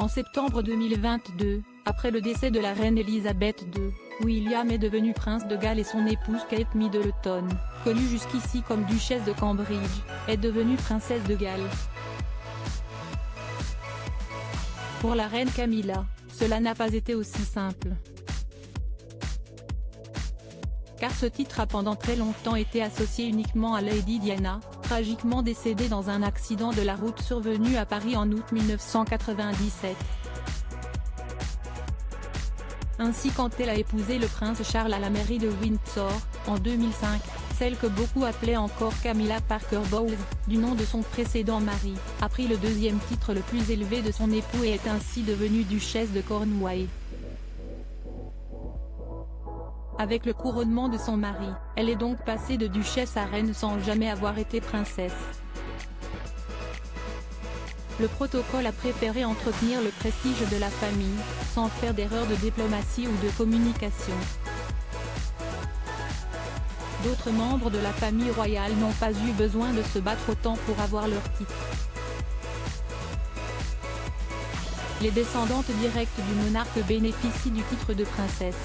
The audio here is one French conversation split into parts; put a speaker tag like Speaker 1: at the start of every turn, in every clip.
Speaker 1: En septembre 2022, après le décès de la reine Elisabeth II, William est devenu prince de Galles et son épouse Kate Middleton, connue jusqu'ici comme duchesse de Cambridge, est devenue princesse de Galles. Pour la reine Camilla, cela n'a pas été aussi simple. Car ce titre a pendant très longtemps été associé uniquement à Lady Diana, tragiquement décédée dans un accident de la route survenu à Paris en août 1997. Ainsi quand elle a épousé le prince Charles à la mairie de Windsor, en 2005, celle que beaucoup appelaient encore Camilla Parker Bowles, du nom de son précédent mari, a pris le deuxième titre le plus élevé de son époux et est ainsi devenue duchesse de Cornouailles. Avec le couronnement de son mari, elle est donc passée de duchesse à reine sans jamais avoir été princesse. Le protocole a préféré entretenir le prestige de la famille, sans faire d'erreur de diplomatie ou de communication. D'autres membres de la famille royale n'ont pas eu besoin de se battre autant pour avoir leur titre. Les descendantes directes du monarque bénéficient du titre de princesse.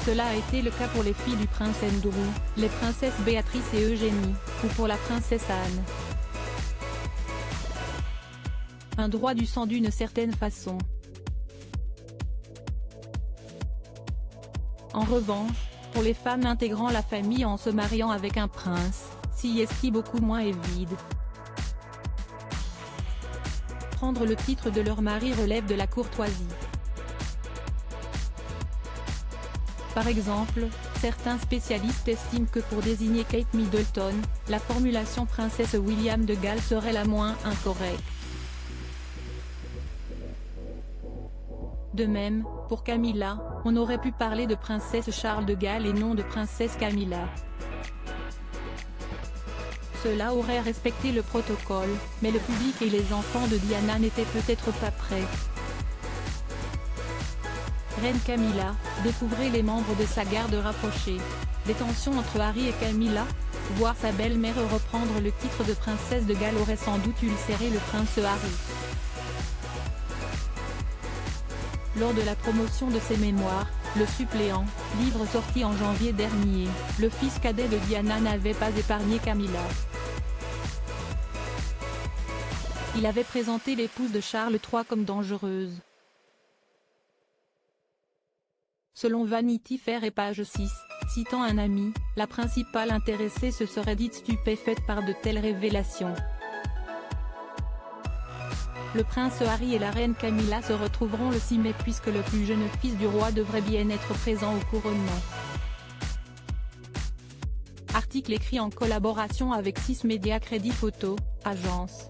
Speaker 1: Cela a été le cas pour les filles du prince Andrew, les princesses Béatrice et Eugénie, ou pour la princesse Anne. Un droit du sang d'une certaine façon. En revanche, pour les femmes intégrant la famille en se mariant avec un prince, celle-ci beaucoup moins est vide. Prendre le titre de leur mari relève de la courtoisie. Par exemple, certains spécialistes estiment que pour désigner Kate Middleton, la formulation princesse William de Galles serait la moins incorrecte. De même, pour Camilla, on aurait pu parler de princesse Charles de Galles et non de princesse Camilla. Cela aurait respecté le protocole, mais le public et les enfants de Diana n'étaient peut-être pas prêts. Reine Camilla, découvrez les membres de sa garde rapprochée. Les tensions entre Harry et Camilla, voir sa belle-mère reprendre le titre de princesse de Galles aurait sans doute ulcéré le prince Harry. Lors de la promotion de ses mémoires, Le Suppléant, livre sorti en janvier dernier, le fils cadet de Diana n'avait pas épargné Camilla. Il avait présenté l'épouse de Charles III comme dangereuse. Selon Vanity Fair et page 6, citant un ami, la principale intéressée se serait dite stupéfaite par de telles révélations. Le prince Harry et la reine Camilla se retrouveront le 6 mai puisque le plus jeune fils du roi devrait bien être présent au couronnement. Article écrit en collaboration avec 6 Médias Crédit Photo, agence.